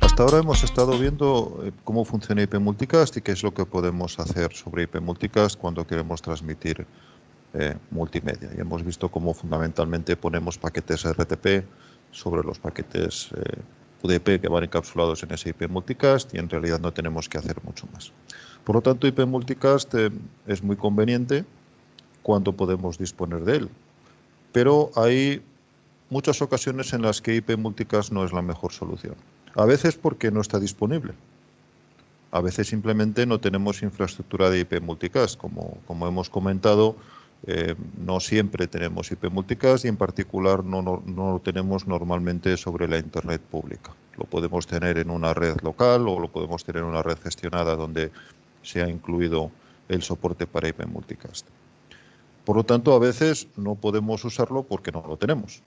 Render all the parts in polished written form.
Hasta ahora hemos estado viendo cómo funciona IP Multicast y qué es lo que podemos hacer sobre IP Multicast cuando queremos transmitir multimedia. Y hemos visto cómo fundamentalmente ponemos paquetes RTP sobre los paquetes UDP que van encapsulados en ese IP Multicast y en realidad no tenemos que hacer mucho más. Por lo tanto, IP Multicast es muy conveniente cuando podemos disponer de él. Pero hay muchas ocasiones en las que IP Multicast no es la mejor solución. A veces porque no está disponible. A veces simplemente no tenemos infraestructura de IP Multicast. Como hemos comentado, no siempre tenemos IP Multicast y en particular no lo tenemos normalmente sobre la Internet pública. Lo podemos tener en una red local o lo podemos tener en una red gestionada donde se ha incluido el soporte para IP Multicast. Por lo tanto, a veces no podemos usarlo porque no lo tenemos.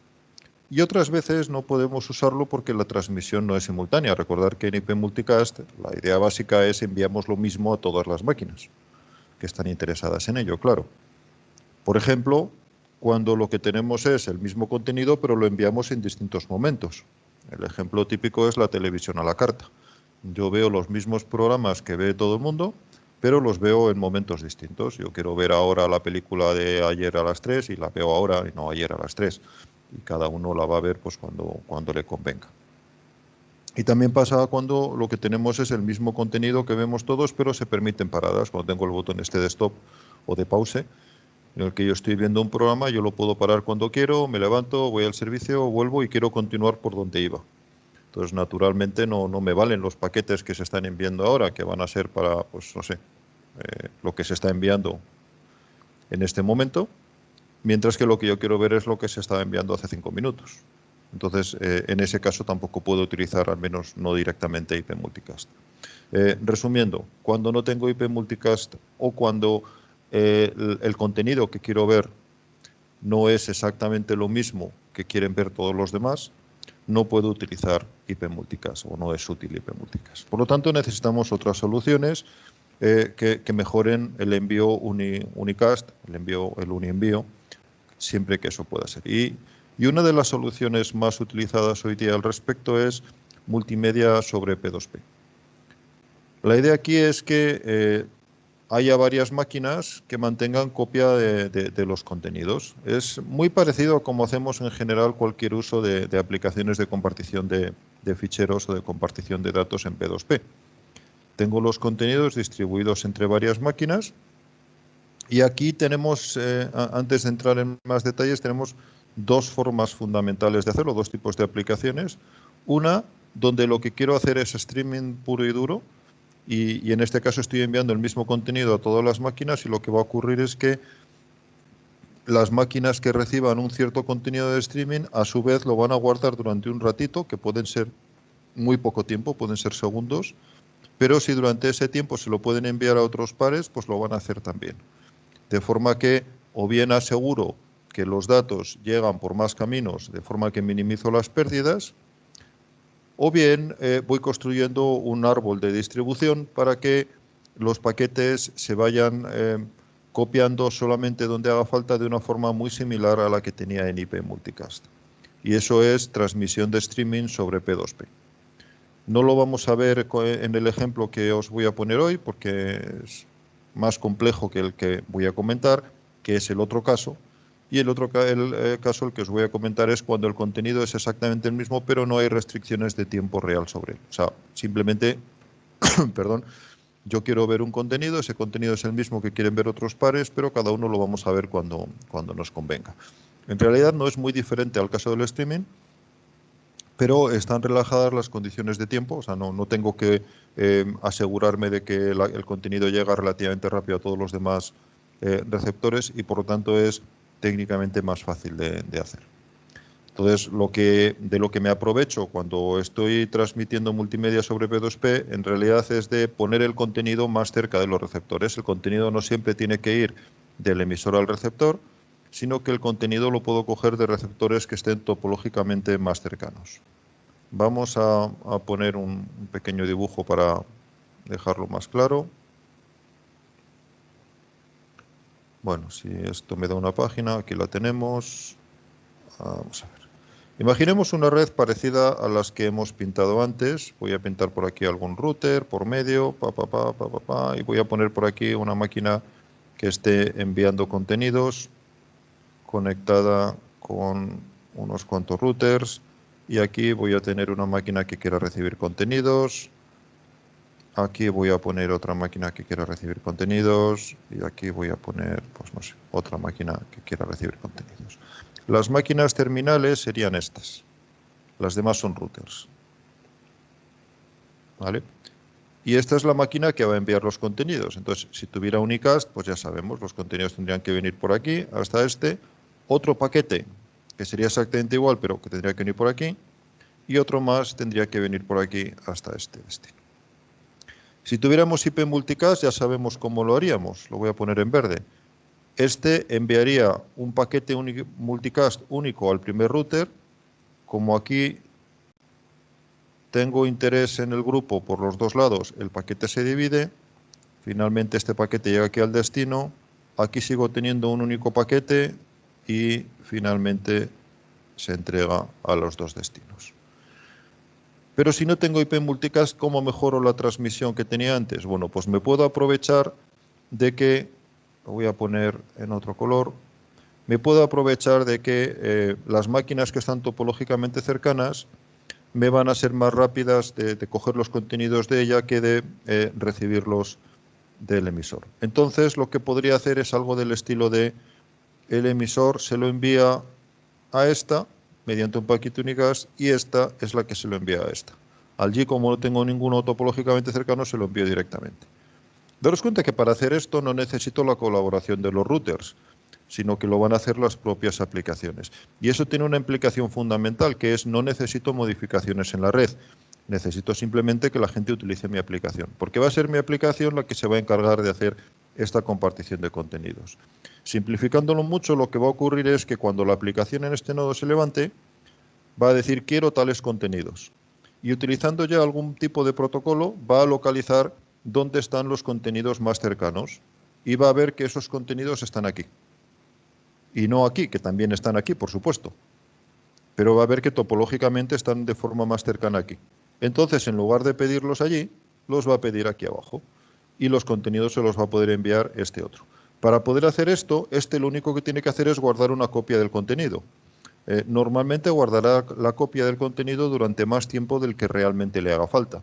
Y otras veces no podemos usarlo porque la transmisión no es simultánea. Recordar que en IP Multicast la idea básica es enviamos lo mismo a todas las máquinas que están interesadas en ello, claro. Por ejemplo, cuando lo que tenemos es el mismo contenido pero lo enviamos en distintos momentos. El ejemplo típico es la televisión a la carta. Yo veo los mismos programas que ve todo el mundo, pero los veo en momentos distintos. Yo quiero ver ahora la película de ayer a las 3 y la veo ahora y no ayer a las 3. Y cada uno la va a ver pues cuando le convenga. Y también pasa cuando lo que tenemos es el mismo contenido que vemos todos, pero se permiten paradas. Cuando tengo el botón este de stop o de pause, en el que yo estoy viendo un programa, yo lo puedo parar cuando quiero, me levanto, voy al servicio, vuelvo y quiero continuar por donde iba. Entonces, naturalmente, no me valen los paquetes que se están enviando ahora, que van a ser para, pues no sé, lo que se está enviando en este momento, mientras que lo que yo quiero ver es lo que se estaba enviando hace 5 minutos. Entonces, en ese caso tampoco puedo utilizar, al menos no directamente, IP Multicast. Resumiendo, cuando no tengo IP Multicast o cuando el contenido que quiero ver no es exactamente lo mismo que quieren ver todos los demás, no puedo utilizar IP Multicast o no es útil IP Multicast. Por lo tanto, necesitamos otras soluciones que mejoren el envío unicast, el unienvío, siempre que eso pueda ser. Y una de las soluciones más utilizadas hoy día al respecto es multimedia sobre P2P. La idea aquí es que haya varias máquinas que mantengan copia de los contenidos. Es muy parecido a como hacemos en general cualquier uso de aplicaciones de compartición de ficheros o de compartición de datos en P2P. Tengo los contenidos distribuidos entre varias máquinas y aquí tenemos, antes de entrar en más detalles, tenemos dos formas fundamentales de hacerlo, dos tipos de aplicaciones. Una, donde lo que quiero hacer es streaming puro y duro, y en este caso estoy enviando el mismo contenido a todas las máquinas y lo que va a ocurrir es que las máquinas que reciban un cierto contenido de streaming a su vez lo van a guardar durante un ratito, que pueden ser muy poco tiempo, pueden ser segundos, pero si durante ese tiempo se lo pueden enviar a otros pares, pues lo van a hacer también. De forma que o bien aseguro que los datos llegan por más caminos, de forma que minimizo las pérdidas, o bien voy construyendo un árbol de distribución para que los paquetes se vayan copiando solamente donde haga falta de una forma muy similar a la que tenía en IP Multicast. Y eso es transmisión de streaming sobre P2P. No lo vamos a ver en el ejemplo que os voy a poner hoy porque es más complejo que el que voy a comentar, que es el otro caso. Y el otro caso, el que os voy a comentar, es cuando el contenido es exactamente el mismo, pero no hay restricciones de tiempo real sobre él. O sea, simplemente, perdón, yo quiero ver un contenido, ese contenido es el mismo que quieren ver otros pares, pero cada uno lo vamos a ver cuando nos convenga. En realidad no es muy diferente al caso del streaming, pero están relajadas las condiciones de tiempo, o sea, no tengo que asegurarme de que el contenido llega relativamente rápido a todos los demás receptores y por lo tanto es técnicamente más fácil de hacer. Entonces, de lo que me aprovecho cuando estoy transmitiendo multimedia sobre P2P, en realidad es de poner el contenido más cerca de los receptores. El contenido no siempre tiene que ir del emisor al receptor, sino que el contenido lo puedo coger de receptores que estén topológicamente más cercanos. Vamos a poner un pequeño dibujo para dejarlo más claro. Bueno, si esto me da una página, aquí la tenemos. Vamos a ver. Imaginemos una red parecida a las que hemos pintado antes. Voy a pintar por aquí algún router por medio, y voy a poner por aquí una máquina que esté enviando contenidos conectada con unos cuantos routers, y aquí voy a tener una máquina que quiera recibir contenidos. Aquí voy a poner otra máquina que quiera recibir contenidos y aquí voy a poner, pues no sé, otra máquina que quiera recibir contenidos. Las máquinas terminales serían estas. Las demás son routers. ¿Vale? Y esta es la máquina que va a enviar los contenidos. Entonces, si tuviera unicast, pues ya sabemos, los contenidos tendrían que venir por aquí hasta este. Otro paquete, que sería exactamente igual, pero que tendría que venir por aquí. Y otro más tendría que venir por aquí hasta este destino. Si tuviéramos IP multicast, ya sabemos cómo lo haríamos. Lo voy a poner en verde. Este enviaría un paquete multicast único al primer router. Como aquí tengo interés en el grupo por los dos lados, el paquete se divide. Finalmente este paquete llega aquí al destino. Aquí sigo teniendo un único paquete y finalmente se entrega a los dos destinos. Pero si no tengo IP multicast, ¿cómo mejoro la transmisión que tenía antes? Bueno, pues me puedo aprovechar de que, lo voy a poner en otro color, me puedo aprovechar de que las máquinas que están topológicamente cercanas me van a ser más rápidas de coger los contenidos de ella que de recibirlos del emisor. Entonces lo que podría hacer es algo del estilo de el emisor se lo envía a esta mediante un paquete unicast y esta es la que se lo envía a esta. Allí, como no tengo ninguno topológicamente cercano, se lo envío directamente. Daros cuenta que para hacer esto no necesito la colaboración de los routers, sino que lo van a hacer las propias aplicaciones. Y eso tiene una implicación fundamental, que es no necesito modificaciones en la red. Necesito simplemente que la gente utilice mi aplicación, porque va a ser mi aplicación la que se va a encargar de hacer esta compartición de contenidos. Simplificándolo mucho, lo que va a ocurrir es que cuando la aplicación en este nodo se levante, va a decir quiero tales contenidos. Y utilizando ya algún tipo de protocolo, va a localizar dónde están los contenidos más cercanos y va a ver que esos contenidos están aquí. Y no aquí, que también están aquí, por supuesto. Pero va a ver que topológicamente están de forma más cercana aquí. Entonces, en lugar de pedirlos allí, los va a pedir aquí abajo. Y los contenidos se los va a poder enviar este otro. Para poder hacer esto, lo único que tiene que hacer es guardar una copia del contenido. Normalmente guardará la copia del contenido durante más tiempo del que realmente le haga falta,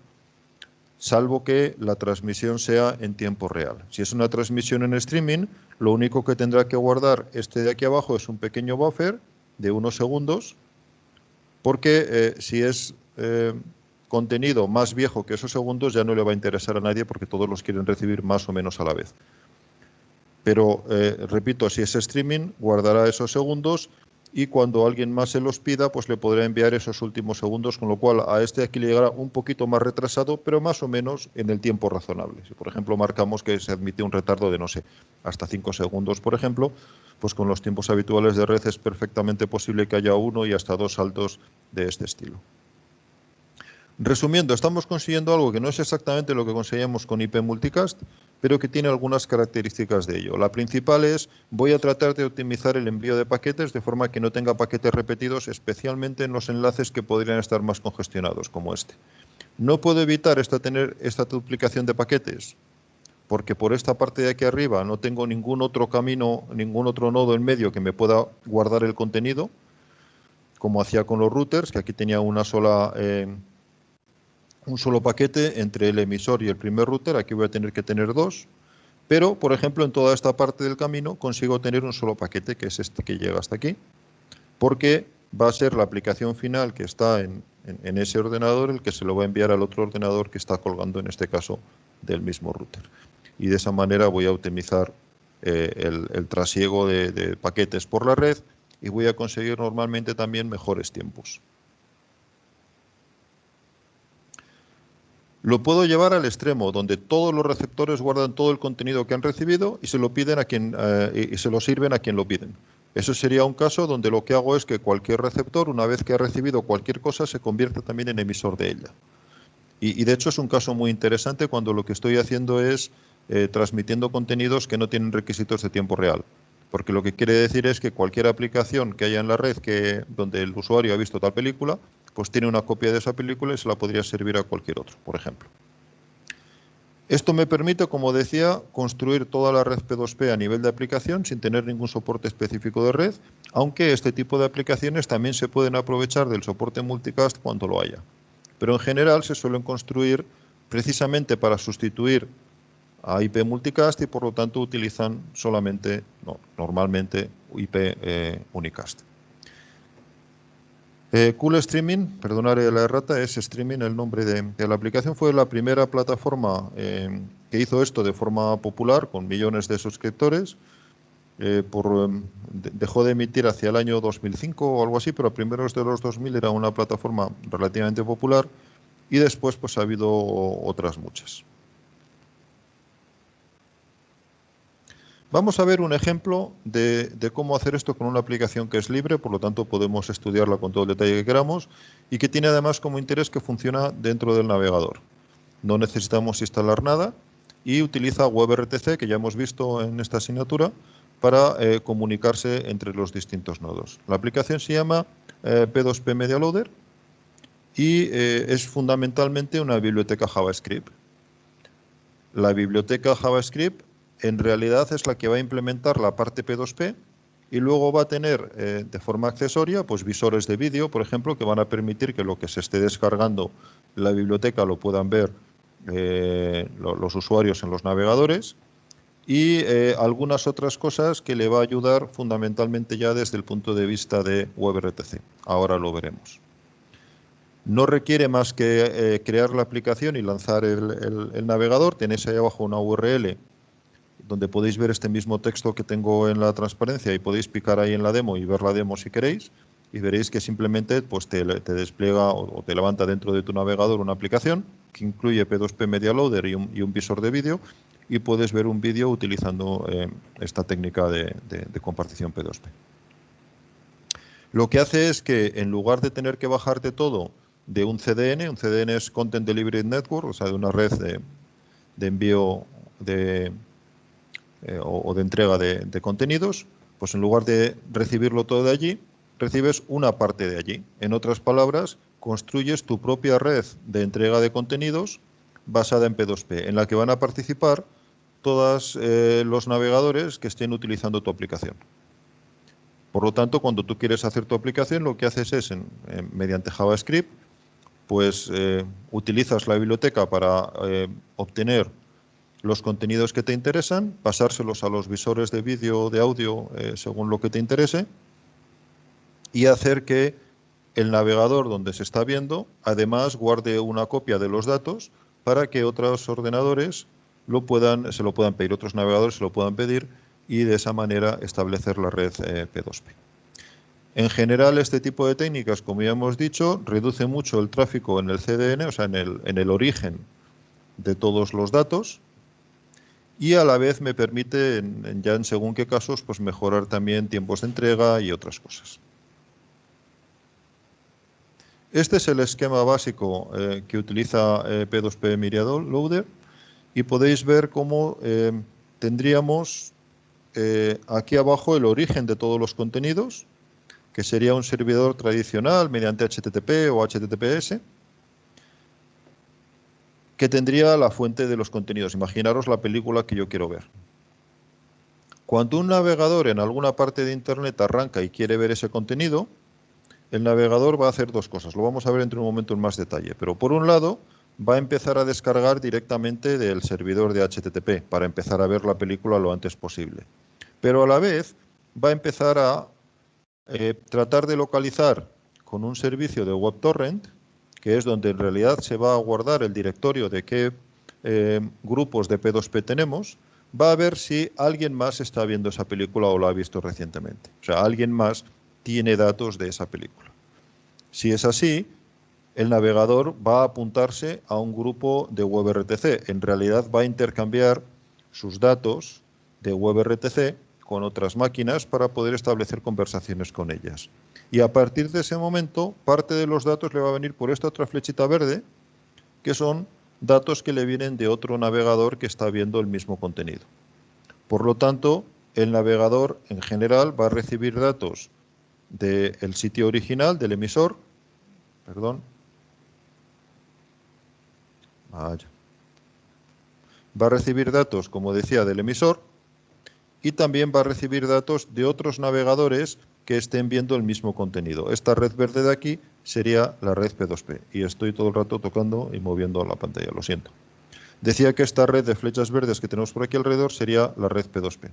salvo que la transmisión sea en tiempo real. Si es una transmisión en streaming, lo único que tendrá que guardar de aquí abajo es un pequeño buffer de unos segundos, porque si es contenido más viejo que esos segundos ya no le va a interesar a nadie porque todos los quieren recibir más o menos a la vez. Pero, repito, si es streaming, guardará esos segundos y cuando alguien más se los pida, pues le podrá enviar esos últimos segundos, con lo cual a aquí le llegará un poquito más retrasado, pero más o menos en el tiempo razonable. Si, por ejemplo, marcamos que se admite un retardo de, no sé, hasta 5 segundos, por ejemplo, pues con los tiempos habituales de red es perfectamente posible que haya 1 y hasta 2 saltos de este estilo. Resumiendo, estamos consiguiendo algo que no es exactamente lo que conseguíamos con IP multicast, pero que tiene algunas características de ello. La principal es, voy a tratar de optimizar el envío de paquetes de forma que no tenga paquetes repetidos, especialmente en los enlaces que podrían estar más congestionados, como este. No puedo evitar tener esta duplicación de paquetes, porque por esta parte de aquí arriba no tengo ningún otro camino, ningún otro nodo en medio que me pueda guardar el contenido, como hacía con los routers, que aquí tenía un solo paquete entre el emisor y el primer router. Aquí voy a tener que tener 2, pero, por ejemplo, en toda esta parte del camino consigo tener un solo paquete, que es este que llega hasta aquí, porque va a ser la aplicación final que está en ese ordenador el que se lo va a enviar al otro ordenador que está colgando, en este caso, del mismo router. Y de esa manera voy a optimizar el trasiego de paquetes por la red y voy a conseguir normalmente también mejores tiempos. Lo puedo llevar al extremo, donde todos los receptores guardan todo el contenido que han recibido y se lo piden y se lo sirven a quien lo piden. Eso sería un caso donde lo que hago es que cualquier receptor, una vez que ha recibido cualquier cosa, se convierte también en emisor de ella. Y de hecho es un caso muy interesante cuando lo que estoy haciendo es transmitiendo contenidos que no tienen requisitos de tiempo real. porque lo que quiere decir es que cualquier aplicación que haya en la red donde el usuario ha visto tal película, pues tiene una copia de esa película y se la podría servir a cualquier otro, por ejemplo. Esto me permite, como decía, construir toda la red P2P a nivel de aplicación sin tener ningún soporte específico de red, aunque este tipo de aplicaciones también se pueden aprovechar del soporte multicast cuando lo haya. Pero en general se suelen construir precisamente para sustituir a IP multicast y por lo tanto utilizan solamente, normalmente, IP unicast. Cool Streaming, perdonad la errata, es Streaming el nombre de la aplicación. Fue la primera plataforma que hizo esto de forma popular, con millones de suscriptores. Dejó de emitir hacia el año 2005 o algo así, pero a primeros de los 2000 era una plataforma relativamente popular y después pues ha habido otras muchas. Vamos a ver un ejemplo de cómo hacer esto con una aplicación que es libre, por lo tanto podemos estudiarla con todo el detalle que queramos y que tiene además como interés que funciona dentro del navegador. No necesitamos instalar nada y utiliza WebRTC, que ya hemos visto en esta asignatura, para comunicarse entre los distintos nodos. La aplicación se llama P2P Media Loader y es fundamentalmente una biblioteca JavaScript. La biblioteca JavaScript en realidad es la que va a implementar la parte P2P y luego va a tener de forma accesoria pues visores de vídeo, por ejemplo, que van a permitir que lo que se esté descargando la biblioteca lo puedan ver los usuarios en los navegadores y algunas otras cosas que le va a ayudar fundamentalmente ya desde el punto de vista de WebRTC. Ahora lo veremos. No requiere más que crear la aplicación y lanzar el navegador. Tenéis ahí abajo una URL donde podéis ver este mismo texto que tengo en la transparencia y podéis picar ahí en la demo y ver la demo si queréis y veréis que simplemente pues, te despliega o te levanta dentro de tu navegador una aplicación que incluye P2P Media Loader y un visor de vídeo y puedes ver un vídeo utilizando esta técnica de compartición P2P. Lo que hace es que en lugar de tener que bajarte todo de un CDN es Content Delivery Network, o sea, de una red de envío o de entrega de contenidos, pues en lugar de recibirlo todo de allí, recibes una parte de allí. En otras palabras, construyes tu propia red de entrega de contenidos basada en P2P, en la que van a participar todos los navegadores que estén utilizando tu aplicación. Por lo tanto, cuando tú quieres hacer tu aplicación, lo que haces es, mediante JavaScript, pues utilizas la biblioteca para obtener los contenidos que te interesan, pasárselos a los visores de vídeo o de audio según lo que te interese y hacer que el navegador donde se está viendo además guarde una copia de los datos para que otros ordenadores se lo puedan pedir, otros navegadores se lo puedan pedir y de esa manera establecer la red P2P. En general, este tipo de técnicas, como ya hemos dicho, reduce mucho el tráfico en el CDN, o sea, en el origen de todos los datos, y a la vez me permite, ya en según qué casos, pues mejorar también tiempos de entrega y otras cosas. Este es el esquema básico que utiliza P2P Media Loader y podéis ver cómo tendríamos aquí abajo el origen de todos los contenidos, que sería un servidor tradicional mediante HTTP o HTTPS, que tendría la fuente de los contenidos. Imaginaros la película que yo quiero ver. Cuando un navegador en alguna parte de Internet arranca y quiere ver ese contenido, el navegador va a hacer dos cosas. Lo vamos a ver dentro de un momento en más detalle. Pero por un lado, va a empezar a descargar directamente del servidor de HTTP para empezar a ver la película lo antes posible. Pero a la vez va a empezar a tratar de localizar con un servicio de WebTorrent, que es donde en realidad se va a guardar el directorio de qué grupos de P2P tenemos, va a ver si alguien más está viendo esa película o la ha visto recientemente. O sea, alguien más tiene datos de esa película. Si es así, el navegador va a apuntarse a un grupo de WebRTC. En realidad va a intercambiar sus datos de WebRTC con otras máquinas para poder establecer conversaciones con ellas. Y a partir de ese momento, parte de los datos le va a venir por esta otra flechita verde, que son datos que le vienen de otro navegador que está viendo el mismo contenido. Por lo tanto, el navegador en general va a recibir datos del sitio original, del emisor, perdón, vaya, va a recibir datos, como decía, del emisor y también va a recibir datos de otros navegadores que estén viendo el mismo contenido. Esta red verde de aquí sería la red P2P y estoy todo el rato tocando y moviendo la pantalla, lo siento. Decía que esta red de flechas verdes que tenemos por aquí alrededor sería la red P2P.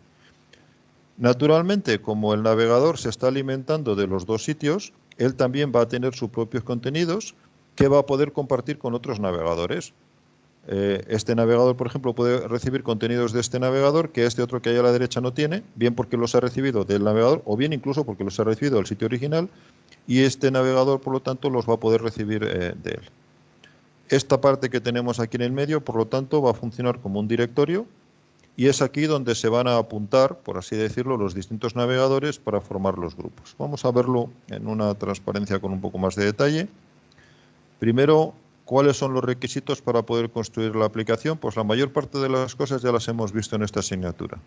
Naturalmente, como el navegador se está alimentando de los dos sitios, él también va a tener sus propios contenidos que va a poder compartir con otros navegadores. Este navegador, por ejemplo, puede recibir contenidos de este navegador que este otro que hay a la derecha no tiene, bien porque los ha recibido del navegador o bien incluso porque los ha recibido del sitio original y este navegador, por lo tanto, los va a poder recibir de él. Esta parte que tenemos aquí en el medio, por lo tanto, va a funcionar como un directorio y es aquí donde se van a apuntar, por así decirlo, los distintos navegadores para formar los grupos. Vamos a verlo en una transparencia con un poco más de detalle. Primero, ¿cuáles son los requisitos para poder construir la aplicación? Pues la mayor parte de las cosas ya las hemos visto en esta asignatura.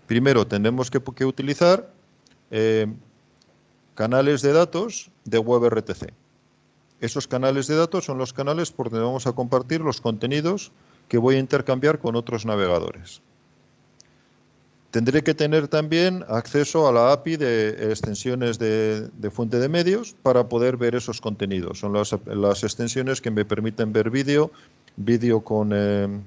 Primero, tendremos que utilizar canales de datos de WebRTC. Esos canales de datos son los canales por donde vamos a compartir los contenidos que voy a intercambiar con otros navegadores. Tendré que tener también acceso a la API de extensiones de fuente de medios para poder ver esos contenidos. Son las extensiones que me permiten ver vídeo con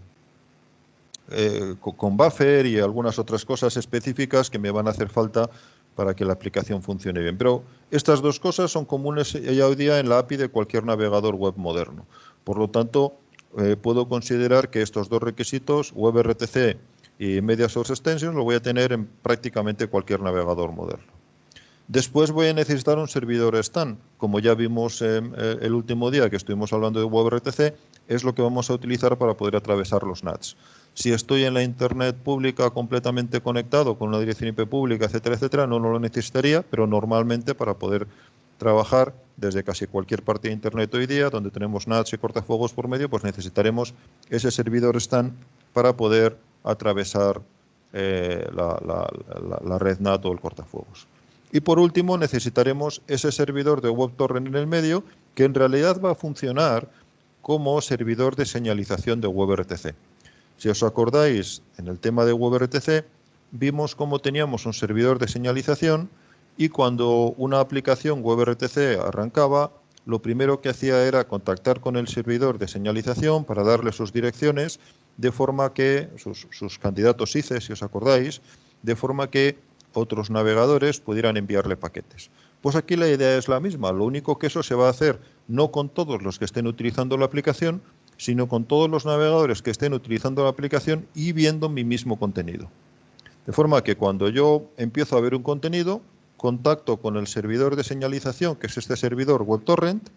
buffer y algunas otras cosas específicas que me van a hacer falta para que la aplicación funcione bien. Pero estas dos cosas son comunes ya hoy día en la API de cualquier navegador web moderno. Por lo tanto, puedo considerar que estos dos requisitos, WebRTC y Media Source Extensions, lo voy a tener en prácticamente cualquier navegador moderno. Después voy a necesitar un servidor STAN. Como ya vimos el último día que estuvimos hablando de WebRTC, es lo que vamos a utilizar para poder atravesar los NATs. Si estoy en la Internet pública completamente conectado con una dirección IP pública, etcétera, no lo necesitaría, pero normalmente para poder trabajar desde casi cualquier parte de Internet hoy día, donde tenemos NATs y cortafuegos por medio, pues necesitaremos ese servidor STAN para poder atravesar la red NAT o el cortafuegos. Y por último necesitaremos ese servidor de WebTorrent en el medio que en realidad va a funcionar como servidor de señalización de WebRTC. Si os acordáis, en el tema de WebRTC vimos cómo teníamos un servidor de señalización y cuando una aplicación WebRTC arrancaba, lo primero que hacía era contactar con el servidor de señalización para darle sus direcciones, de forma que, sus candidatos ICE, si os acordáis, de forma que otros navegadores pudieran enviarle paquetes. Pues aquí la idea es la misma, lo único que eso se va a hacer no con todos los que estén utilizando la aplicación, sino con todos los navegadores que estén utilizando la aplicación y viendo mi mismo contenido. De forma que cuando yo empiezo a ver un contenido, contacto con el servidor de señalización, que es este servidor WebTorrent,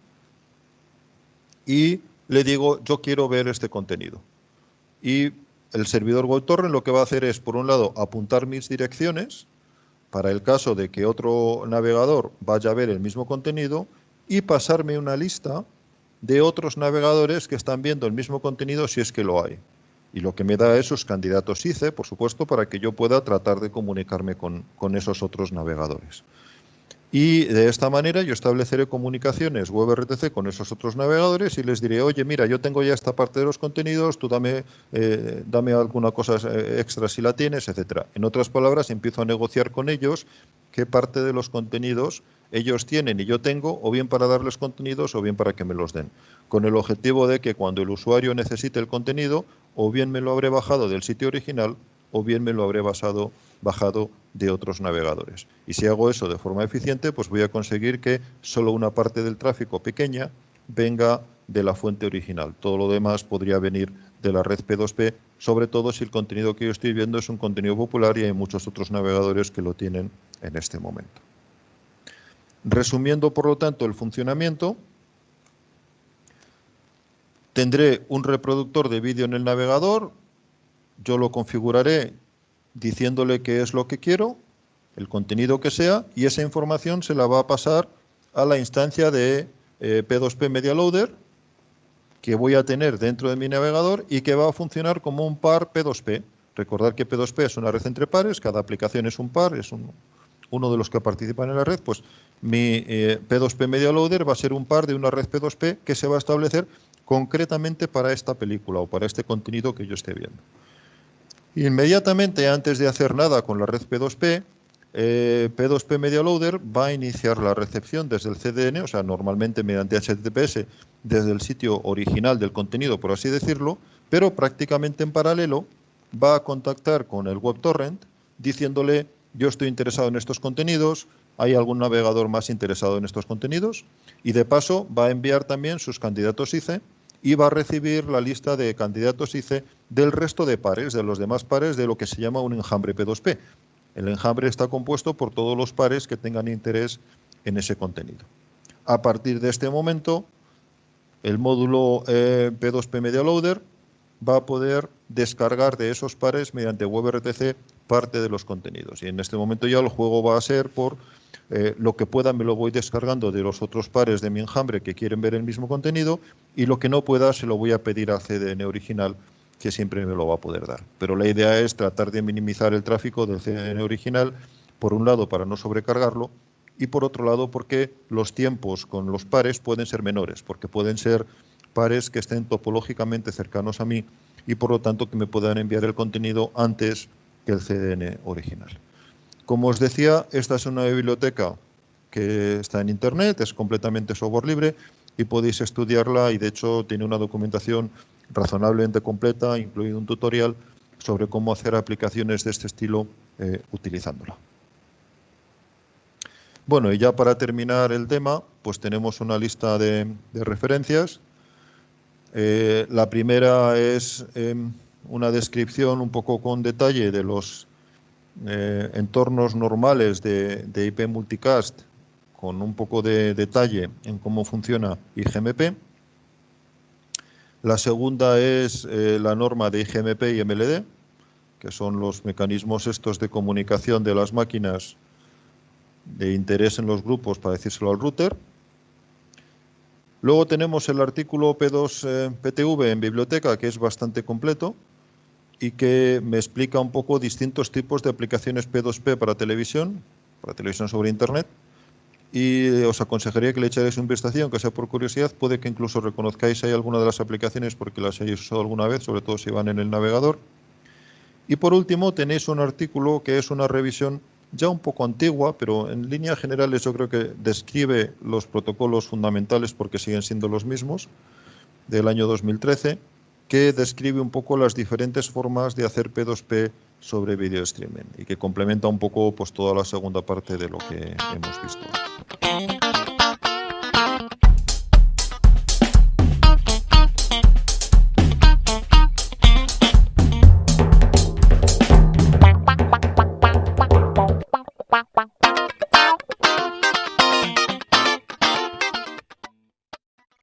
y le digo, yo quiero ver este contenido. Y el servidor WebTorrent lo que va a hacer es, por un lado, apuntar mis direcciones, para el caso de que otro navegador vaya a ver el mismo contenido, y pasarme una lista de otros navegadores que están viendo el mismo contenido si es que lo hay. Y lo que me da es sus candidatos ICE, por supuesto, para que yo pueda tratar de comunicarme con esos otros navegadores. Y de esta manera yo estableceré comunicaciones WebRTC con esos otros navegadores y les diré, oye, mira, yo tengo ya esta parte de los contenidos, tú dame alguna cosa extra si la tienes, etcétera. En otras palabras, empiezo a negociar con ellos qué parte de los contenidos ellos tienen y yo tengo, o bien para darles contenidos o bien para que me los den. Con el objetivo de que cuando el usuario necesite el contenido, o bien me lo habré bajado del sitio original, o bien me lo habré bajado de otros navegadores. Y si hago eso de forma eficiente, pues voy a conseguir que solo una parte del tráfico pequeña venga de la fuente original. Todo lo demás podría venir de la red P2P, sobre todo si el contenido que yo estoy viendo es un contenido popular y hay muchos otros navegadores que lo tienen en este momento. Resumiendo, por lo tanto, el funcionamiento, tendré un reproductor de vídeo en el navegador, yo lo configuraré diciéndole qué es lo que quiero, el contenido que sea, y esa información se la va a pasar a la instancia de P2P Media Loader que voy a tener dentro de mi navegador y que va a funcionar como un par P2P. Recordar que P2P es una red entre pares, cada aplicación es un par, es uno de los que participan en la red, pues mi P2P Media Loader va a ser un par de una red P2P que se va a establecer concretamente para esta película o para este contenido que yo esté viendo. Inmediatamente antes de hacer nada con la red P2P, P2P Media Loader va a iniciar la recepción desde el CDN, o sea, normalmente mediante HTTPS, desde el sitio original del contenido, por así decirlo, pero prácticamente en paralelo va a contactar con el WebTorrent diciéndole: yo estoy interesado en estos contenidos, ¿hay algún navegador más interesado en estos contenidos? Y de paso va a enviar también sus candidatos ICE y va a recibir la lista de candidatos ICE del resto de pares, de los demás pares de lo que se llama un enjambre P2P. El enjambre está compuesto por todos los pares que tengan interés en ese contenido. A partir de este momento, el módulo P2P Media Loader va a poder descargar de esos pares mediante WebRTC parte de los contenidos. Y en este momento ya el juego va a ser por lo que pueda me lo voy descargando de los otros pares de mi enjambre que quieren ver el mismo contenido, y lo que no pueda se lo voy a pedir al CDN original, que siempre me lo va a poder dar. Pero la idea es tratar de minimizar el tráfico del CDN original, por un lado para no sobrecargarlo, y por otro lado porque los tiempos con los pares pueden ser menores, porque pueden ser pares que estén topológicamente cercanos a mí y por lo tanto que me puedan enviar el contenido antes que el CDN original. Como os decía, esta es una biblioteca que está en Internet, es completamente software libre y podéis estudiarla, y de hecho tiene una documentación razonablemente completa, incluido un tutorial sobre cómo hacer aplicaciones de este estilo utilizándola. Bueno, y ya para terminar el tema, pues tenemos una lista de referencias. La primera es una descripción un poco con detalle de los entornos normales de IP Multicast, con un poco de detalle en cómo funciona IGMP. La segunda es la norma de IGMP y MLD, que son los mecanismos estos de comunicación de las máquinas de interés en los grupos para decírselo al router. Luego tenemos el artículo P2PTV en biblioteca, que es bastante completo y que me explica un poco distintos tipos de aplicaciones P2P para televisión sobre Internet. Y os aconsejaría que le echarais un vistazo, aunque sea por curiosidad. Puede que incluso reconozcáis ahí alguna de las aplicaciones porque las hayáis usado alguna vez, sobre todo si van en el navegador. Y por último tenéis un artículo que es una revisión ya un poco antigua, pero en líneas generales yo creo que describe los protocolos fundamentales porque siguen siendo los mismos, del año 2013, que describe un poco las diferentes formas de hacer P2P sobre video streaming y que complementa un poco pues toda la segunda parte de lo que hemos visto.